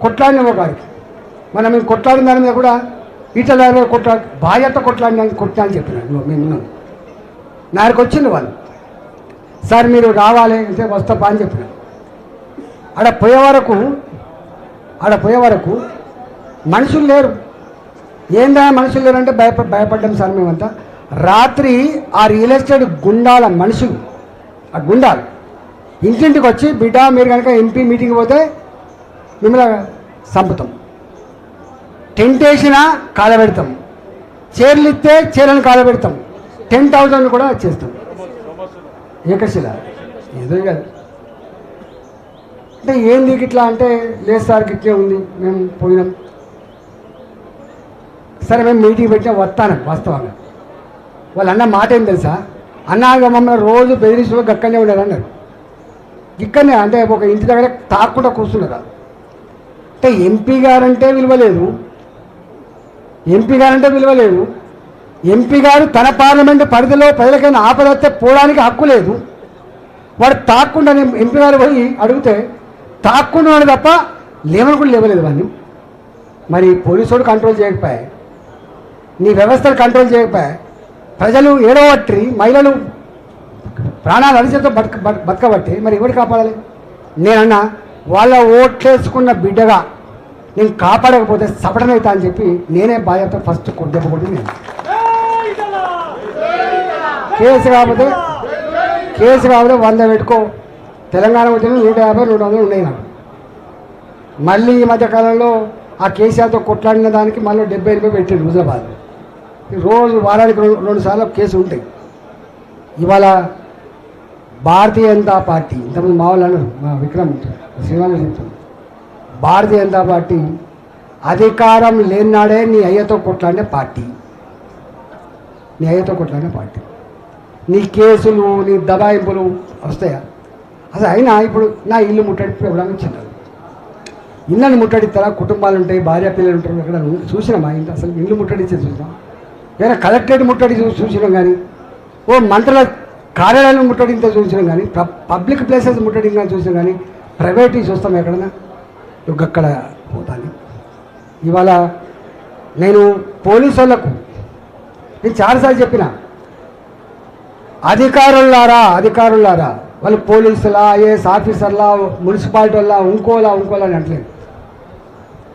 కొట్లాడినామో గారికి మనం మేము కొట్లాడిన దాని మీద కూడా ఈటల బాధ్యత కొట్లా అని చెప్పినాను మేము. నాకు వచ్చింది వాళ్ళు, సార్ మీరు రావాలి అంటే వస్తాపా అని చెప్పిన. ఆడ పోయే వరకు మనుషులు లేరు. ఏందా మనుషులు లేరు అంటే భయపడ్డాం సార్ మేమంతా. రాత్రి ఆ రియల్ ఎస్టేట్ గుండాల మనుషులు, ఆ గుండాలు ఇంటింటికి వచ్చి, బిడ్డ మీరు కనుక ఎంపీ మీటింగ్ పోతే మిమ్మల్ని చంపుతాం, టెంట్ వేసినా కాలబెడతాం, చీరలు ఇస్తే చీరలను కాలబెడతాం, 10,000 కూడా చేస్తాం. ఏకశిల ఏదో కాదు అంటే ఏంది ఇట్లా అంటే, లేదు సార్ ఇట్లే ఉంది, మేము పోయినాం. సరే మేము మీటింగ్ పెట్టినా వస్తాను. వాస్తవంగా వాళ్ళు అన్న మాట ఏం తెలుసా, అన్నాక మమ్మల్ని రోజు బెదిరిస్తూ గక్కనే ఉన్నారు అన్నారు. ఇక్కడనే అంటే ఒక ఇంటి దగ్గర తాకుండా కూర్చున్నారు. అంటే ఎంపీ గారంటే విలువలేదు, ఎంపీ గారు తన పార్లమెంటు పరిధిలో ప్రజలకైనా ఆపదస్తే పోవడానికి హక్కు లేదు. వాడు తాక్కుండా, ఎంపీ గారు పోయి అడిగితే తాక్కున్నాడు తప్ప లేవని కూడా లేవలేదు వాడిని. మరి పోలీసుడు కంట్రోల్ చేయకపోయా, నీ వ్యవస్థలు కంట్రోల్ చేయకపోయా, ప్రజలు ఏడవట్టి, మహిళలు ప్రాణాలు అరిచేతో బతకబట్టి మరి ఎవరు కాపాడాలి? నేనన్నా వాళ్ళ ఓట్లేసుకున్న బిడ్డగా నేను కాపాడకపోతే సపటనవుతా అని చెప్పి నేనే బాధ్యత ఫస్ట్ దెబ్బ కొట్టి నేను కేసు కాకపోతే 100 పెట్టుకో. తెలంగాణ ఉద్యమం 150, 200 ఉన్నాయి నాకు. మళ్ళీ ఈ మధ్యకాలంలో ఆ కేసీఆర్తో కొట్లాడిన దానికి మళ్ళీ 70 పెట్టాడు హుజరాబాద్. రోజు వారానికి 2 సార్లు కేసు ఉంటాయి. ఇవాళ భారతీయ జనతా పార్టీ, ఇంతకుముందు మా వాళ్ళు అన్నారు, మా విక్రమ్ శ్రీనివాస్ చెప్తాను, భారతీయ జనతా పార్టీ అధికారం లేనాడే నీ అయ్యతో కొట్లాడిన పార్టీ, నీ కేసులు, నీ దబాయింపులు వస్తాయా? అసలు అయినా ఇప్పుడు నా ఇల్లు ముట్టడి ఎవరైనా చిన్నది, ఇళ్ళని ముట్టడిస్తారా? కుటుంబాలు ఉంటాయి, భార్య పిల్లలు ఉంటారు. ఎక్కడ చూసినా మా ఇంట్లో అసలు ఇల్లు ముట్టడిచ్చే చూసినాం, ఏదైనా కలెక్టరేట్ ముట్టడి చూసినాం, కానీ ఓ మంత్రుల కార్యాలయాలను ముట్టడించే చూసినాం, కానీ పబ్లిక్ ప్లేసెస్ ముట్టడించే చూసినాం, కానీ ప్రైవేట్ చూస్తాం ఎక్కడన్నా అక్కడ పోతాను. ఇవాళ నేను పోలీసు వాళ్ళకు నేను చాలాసార్లు చెప్పిన, అధికారులారా వాళ్ళు పోలీసులా, ఐఏఎస్ ఆఫీసర్లా, మున్సిపాలిటీ వాళ్ళ, ఇంకోలా అని అంటలేదు.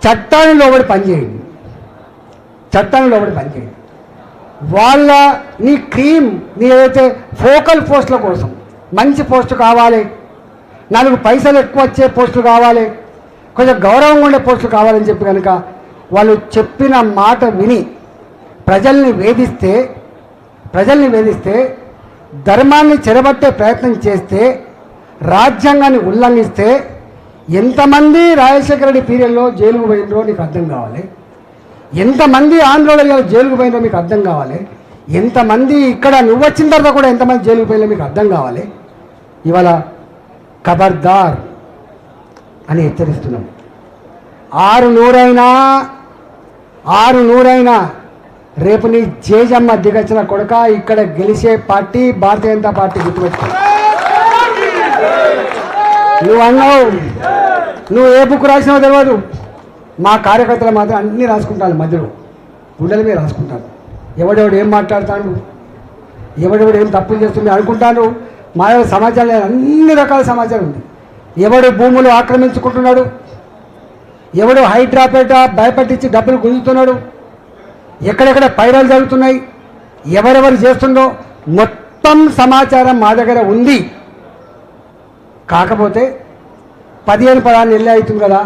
చట్టాన్ని లోబడి పనిచేయండి. వాళ్ళ నీ నీ ఏదైతే ఫోకల్ పోస్టుల కోసం మంచి పోస్టు కావాలి, 4 పైసలు ఎక్కువ వచ్చే పోస్టులు కావాలి, కొంచెం గౌరవంగా ఉండే పోస్టులు కావాలని చెప్పి కనుక వాళ్ళు చెప్పిన మాట విని ప్రజల్ని వేధిస్తే ధర్మాన్ని చెరబట్టే ప్రయత్నం చేస్తే, రాజ్యాంగాన్ని ఉల్లంఘిస్తే ఎంతమంది రాజశేఖర రెడ్డి పీరియడ్లో జైలుకు పోయినరో నీకు అర్థం కావాలి, ఎంతమంది ఆంధ్రలో జైలుకు పోయినరో మీకు అర్థం కావాలి, ఎంతమంది ఇక్కడ నువ్వు వచ్చిన తర్వాత కూడా ఎంతమంది జైలుకు పోయినో మీకు అర్థం కావాలి. ఇవాళ ఖబర్దార్ అని హెచ్చరిస్తున్నాం. 600 రేపు నీ జేజమ్మ దిగచ్చిన కొడుక ఇక్కడ గెలిచే పార్టీ భారతీయ జనతా పార్టీ. గుర్తుపెట్టుకో. నువ్వు అన్నావు, నువ్వు ఏ బుక్ రాసినావో తెలియదు, మా కార్యకర్తలు మాత్రం అన్నీ రాసుకుంటాను, మధ్యలో గుండెల మీద రాసుకుంటాను. ఎవడెవడు ఏం మాట్లాడతాడు, ఎవడెవడు ఏం తప్పులు చేస్తుంది అనుకుంటాను. మా సమాచారం అన్ని రకాల సమాచారం ఉంది. ఎవడు భూములు ఆక్రమించుకుంటున్నాడు, ఎవడు హైడ్రాపేట భయపట్టించి డబ్బులు గుంజుతున్నాడు, ఎక్కడెక్కడ పైరలు జరుగుతున్నాయి, ఎవరెవరు చేస్తుందో మొత్తం సమాచారం మా దగ్గర ఉంది. కాకపోతే 15-16 నెలలు అవుతుంది కదా,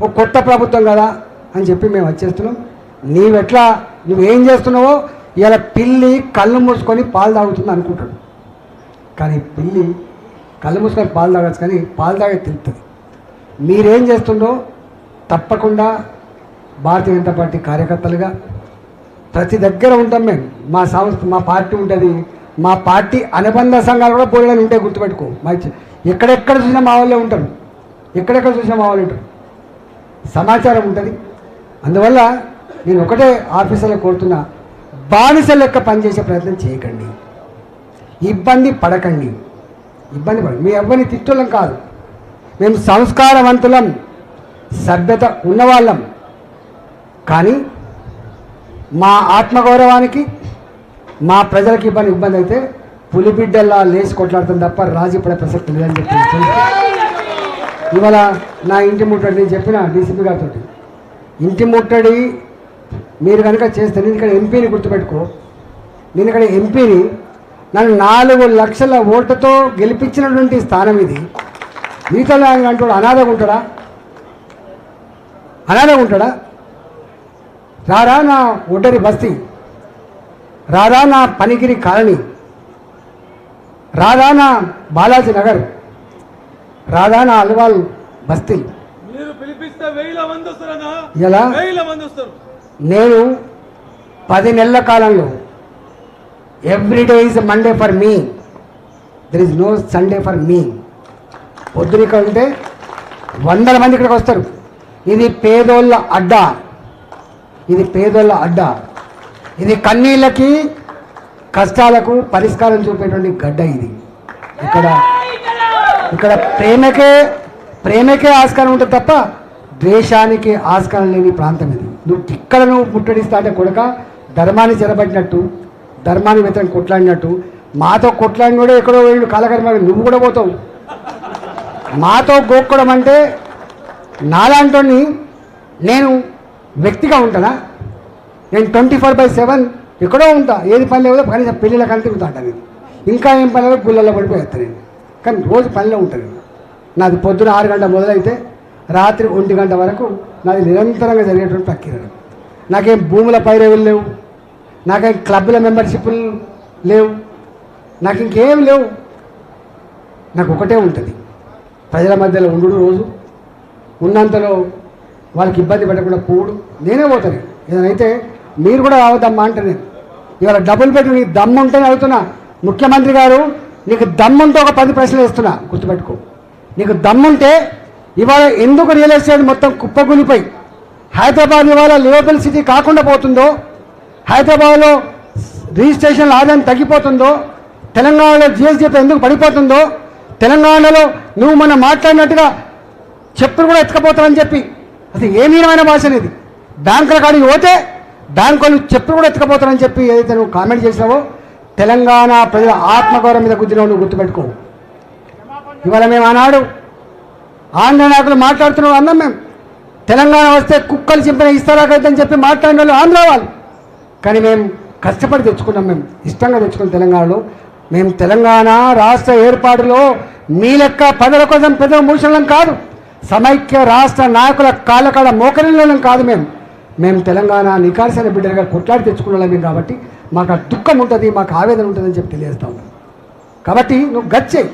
ఒక కొత్త ప్రభుత్వం కదా అని చెప్పి మేము వచ్చేస్తున్నాం. నువ్వేం చేస్తున్నావో ఇలా పిల్లి కళ్ళు మూసుకొని పాలు తాగుతుంది అనుకుంటాడు, కానీ పిల్లి కళ్ళు మూసుకొని పాలు తాగచ్చు, కానీ పాలు తాగే తెలుస్తుంది. మీరేం చేస్తుండో తప్పకుండా భారతీయ జనతా పార్టీ కార్యకర్తలుగా ప్రతి దగ్గర ఉంటాం మేము. మా సంస్థ, మా పార్టీ ఉంటుంది, మా పార్టీ అనుబంధ సంఘాలు కూడా పోలేని ఉంటాయి. గుర్తుపెట్టుకో. ఎక్కడెక్కడ చూసినా మా వాళ్ళే ఉంటారు, సమాచారం ఉంటుంది. అందువల్ల నేను ఒకటే ఆఫీసర్లో కోరుతున్నా, బానిస లెక్క పనిచేసే ప్రయత్నం చేయకండి, ఇబ్బంది పడకండి. మీ ఎవ్వరిని తిట్టోళ్ళం కాదు, మేము సంస్కారవంతులం, సభ్యత ఉన్నవాళ్ళం. కానీ మా ఆత్మగౌరవానికి మా ప్రజలకు ఇబ్బంది అయితే పులిబిడ్డల్లా లేచి కొట్లాడుతుంది తప్ప రాజీ పడే ప్రసక్తి లేదని చెప్పి ఇవాళ నా ఇంటి ముట్టడి నేను చెప్పిన డీసీపీ గారితో, ఇంటి ముట్టడి మీరు కనుక చేస్తే, నేను ఇక్కడ ఎంపీని గుర్తుపెట్టుకో, నేను ఇక్కడ ఎంపీని, నన్ను 4 లక్షల ఓటుతో గెలిపించినటువంటి స్థానం ఇది. మిగతా అంటూ అనాథగా ఉంటాడా? అనాథగా ఉంటాడా? రారా నా ఒడ్డరి బస్తీ, రారా నా పనిగిరి కాలనీ, రారా నా బాలాజీ నగర్, రారా నా అల్వాల్ బస్తీ. ఇలా నేను 10 నెలల కాలంలో everyday is Monday for me, there is no Sunday for me. పొద్దున ఇక్కడ ఉంటే 100 మంది ఇక్కడికి వస్తారు. ఇది పేదోళ్ళ అడ్డా, ఇది పేదోళ్ళ అడ్డా, ఇది కన్నీళ్ళకి కష్టాలకు పరిష్కారం చూపేటువంటి గడ్డ. ఇది ఇక్కడ ప్రేమకే ఆస్కారం ఉంటుంది తప్ప ద్వేషానికి ఆస్కారం లేని ప్రాంతం ఇది. నువ్వు ముట్టడిస్తా అంటే కొడుక ధర్మాన్ని చెరబట్టినట్టు, ధర్మాన్ని వ్యతిరేకంగా కొట్లాడినట్టు, మాతో కొట్లాడిన కూడా ఎక్కడో వెళ్ళి కాలకర్మ నువ్వు కూడా పోతావు. మాతో గోక్కోవడం అంటే నాలాంటి నేను వ్యక్తిగా ఉంటానా? నేను 24/7 ఎక్కడో ఉంటా, ఏది పని లేదో కనీసం పెళ్ళిళ్ళ కానీ తిరుగుతా ఉంటాను. నేను ఇంకా ఏం పని లేదో గుళ్ళల్లో పడిపోయేస్తాను నేను, కానీ రోజు పనిలో ఉంటాను. నాది పొద్దున 6 గంటల మొదలైతే రాత్రి 1 గంట వరకు నాది నిరంతరంగా జరిగేటువంటి ప్రక్రియ. నాకేం భూముల పైరవులు లేవు, నాకేం క్లబ్ల మెంబర్షిప్లు లేవు, నాకు ఇంకేం లేవు. నాకు ఒకటే ఉంటుంది, ప్రజల మధ్యలో ఉండు, రోజు ఉన్నంతలో వాళ్ళకి ఇబ్బంది పెట్టకుండా పోడు. నేనే పోతాను. ఏదైతే మీరు కూడా రావద్దమ్మా అంటే నేను ఇవాళ డబుల్ బెడ్ నీకు దమ్ము ఉంటేనే అడుగుతున్నా. ముఖ్యమంత్రి గారు నీకు దమ్ముంటే ఒక 10 ప్రశ్నలు వేస్తున్నా, గుర్తుపెట్టుకో. నీకు దమ్ముంటే ఇవాళ ఎందుకు రియల్ ఎస్టేట్ మొత్తం కుప్పకూలిపోయి హైదరాబాద్ ఇవాళ లివబుల్ సిటీ కాకుండా పోతుందో, హైదరాబాద్లో రిజిస్ట్రేషన్ల ఆదాయం తగ్గిపోతుందో, తెలంగాణలో జిఎస్డిపి ఎందుకు పడిపోతుందో, తెలంగాణలో నువ్వు మనం మాట్లాడినట్టుగా చెప్పులు కూడా ఎత్తుకపోతావని చెప్పి, అసలు ఏ నీరమైన భాష అనేది. బ్యాంకుల కాడికి పోతే బ్యాంకులు చెప్పులు కూడా ఎత్తుకపోతారని చెప్పి ఏదైతే నువ్వు కామెంట్ చేసినావో, తెలంగాణ ప్రజల ఆత్మగౌరవం మీద గుద్దినావు, నువ్వు గుర్తుపెట్టుకో. ఇవాళ మేము ఆనాడు ఆంధ్ర నాయకులు మాట్లాడుతున్నావు అన్నాం. మేము తెలంగాణ వస్తే కుక్కలు చింపిన ఇస్తారాకైతే చెప్పి మాట్లాడిన వాళ్ళు ఆంధ్ర వాళ్ళు. కానీ మేము కష్టపడి తెచ్చుకున్నాం, మేము ఇష్టంగా తెచ్చుకున్నాం తెలంగాణలో. మేము తెలంగాణ రాష్ట్ర ఏర్పాటులో మీ లెక్క పదల కోసం పెద్ద మూషణం కాదు, సమైక్య రాష్ట్ర నాయకుల కాళ్ళకాడ మోకరిల్లం కాదు. మేము తెలంగాణ నికార్సైన బిడ్డలుగా కొట్లాడి తెచ్చుకున్నాం కాబట్టి మాకు ఆ దుఃఖం ఉంటుంది, మాకు ఆవేదన ఉంటుందని చెప్పి తెలియజేస్తా ఉన్నాం. కాబట్టి నువ్వు గచ్చేయి,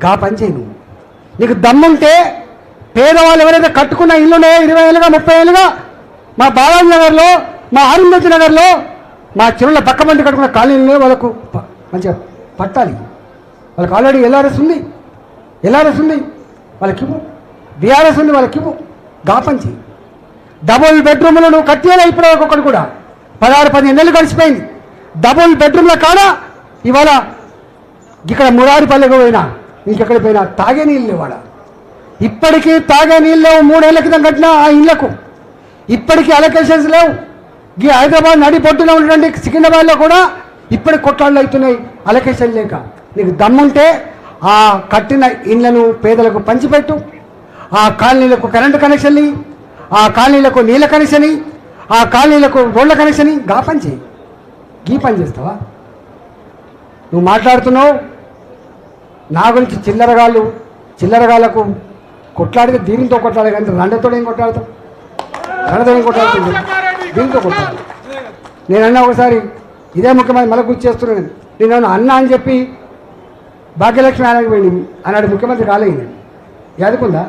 గా పని చేయి. నువ్వు నీకు దమ్ముంటే పేదవాళ్ళు ఎవరైతే కట్టుకున్న ఇల్లునే 20 ఏళ్ళుగా 30 ఏళ్ళుగా మా బాలాజీ నగర్లో, మా అరుంధతి నగర్లో, మా చెరువుల పక్క మంది కట్టుకున్న కాలనీలో వాళ్ళకు మంచిగా పట్టాలి. వాళ్ళకి ఆల్రెడీ ఎల్ఆర్ఎస్ ఉంది, వాళ్ళకి ఇవ్వు. బీఆర్ఎస్ ఉంది, వాళ్ళకి ఇవ్వు. గా పని చేయి. డబుల్ బెడ్రూమ్లు నువ్వు కట్టేలా ఇప్పుడు ఒక్కొక్కటి కూడా 16-15 నెలలు గడిచిపోయింది. డబుల్ బెడ్రూమ్ల కాడ ఇవాళ ఇక్కడ మురారిపల్లెకు పోయినా ఇంకెక్కడికి పోయినా తాగే నీళ్ళు లేవు. వాడ ఇప్పటికీ తాగే నీళ్ళు లేవు. 3 ఏళ్ల క్రితం కట్టిన ఆ ఇళ్లకు ఇప్పటికీ అలొకేషన్స్ లేవు. ఈ హైదరాబాద్ నడిపొట్టున ఉన్నటువంటి సికింద్రాబాద్లో కూడా ఇప్పటికి కొట్లాళ్ళు అవుతున్నాయి అలొకేషన్ లేక. నీకు దమ్ముంటే ఆ కట్టిన ఇండ్లను పేదలకు పంచిపెట్టు, ఆ కాలనీలకు కరెంటు కనెక్షన్, ఆ కాలనీలకు నీళ్ళ కనెక్షన్, ఆ కాలనీలకు రోడ్ల కనెక్షన్. గా పని చేయి. గీ పని చేస్తావా? నువ్వు మాట్లాడుతున్నావు నా గురించి చిల్లరగాళ్ళకు కొట్లాడితే దీనితో కొట్లాడే, కానీ రండతో ఏం కొట్లాడతావు? దీంతో కొట్లాడు. నేనన్నా ఒకసారి ఇదే ముఖ్యమంత్రి మళ్ళీ గుర్తు చేస్తున్నాను. నేను అన్న అని చెప్పి భాగ్యలక్ష్మి ఆయనకి పోయింది అన్నాడు ముఖ్యమంత్రి కాలేదు. ఎదుకుందా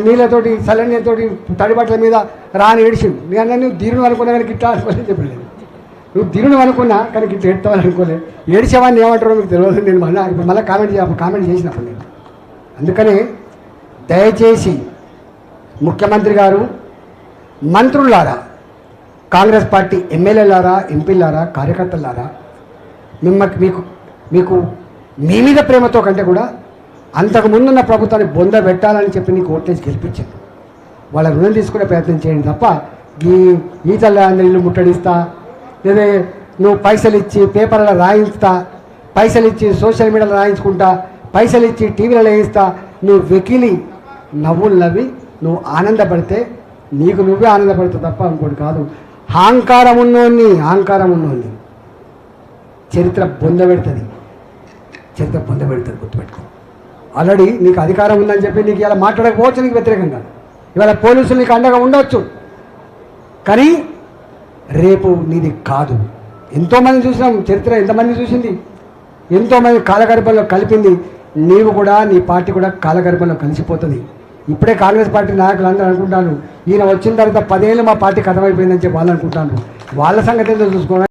నీళ్ళతోటి చల్లని నీళ్ళతోటి తడిబట్టల మీద రాని ఏడిచిండు. నేను అన్నా నువ్వు దీరును అనుకున్నా కానీ గిట్లా అనుకోలేని చెప్పలేదు. నువ్వు దీరును అనుకున్నా కానీ గిట్లా ఎడతావని అనుకోలేదు. ఏడిచేవాడిని ఏమంటారో మీకు తెలియదు. నేను మళ్ళీ కామెంట్ చేసినప్పుడు నేను అందుకనే దయచేసి ముఖ్యమంత్రి గారు, మంత్రులారా, కాంగ్రెస్ పార్టీ ఎమ్మెల్యేలారా, ఎంపీలారా, కార్యకర్తలారా, మీకు మీ మీద ప్రేమతో కంటే కూడా అంతకు ముందున్న ప్రభుత్వాన్ని బొంద పెట్టాలని చెప్పి నీకు ఓట్లేసి గెలిపించాను. వాళ్ళ రుణం తీసుకునే ప్రయత్నం చేయండి తప్ప ఈ అందరి ఇల్లు ముట్టడిస్తా, లేదా నువ్వు పైసలు ఇచ్చి పేపర్లో రాయిస్తా, పైసలు ఇచ్చి సోషల్ మీడియాలో రాయించుకుంటా, పైసలు ఇచ్చి టీవీలలో వేయిస్తా, నువ్వు వెకిలి నవ్వులు నవ్వి నువ్వు ఆనందపడితే నీకు నువ్వే ఆనందపడతావు తప్ప ఇంకోటి కాదు. అహంకారం ఉన్నోన్ని చరిత్ర బొందబెడుతుంది, గుర్తుపెట్టుకో. ఆల్రెడీ నీకు అధికారం ఉందని చెప్పి నీకు ఇలా మాట్లాడకపోవచ్చు, నీకు వ్యతిరేకంగా ఇవాళ పోలీసులు నీకు అండగా ఉండవచ్చు, కానీ రేపు నీది కాదు. ఎంతోమంది చూసినాం, చరిత్ర ఎంతమంది చూసింది, ఎంతోమంది కాలగర్భంలో కలిపింది. నీవు కూడా నీ పార్టీ కూడా కాలగర్భంలో కలిసిపోతుంది. ఇప్పుడే కాంగ్రెస్ పార్టీ నాయకులు అందరూ అనుకుంటాను ఈయన వచ్చిన తర్వాత 10 ఏళ్ళు మా పార్టీ కథమైపోయిందని చెప్పి వాళ్ళు అనుకుంటాను. వాళ్ళ సంగతి ఏంటో చూసుకోవాలి.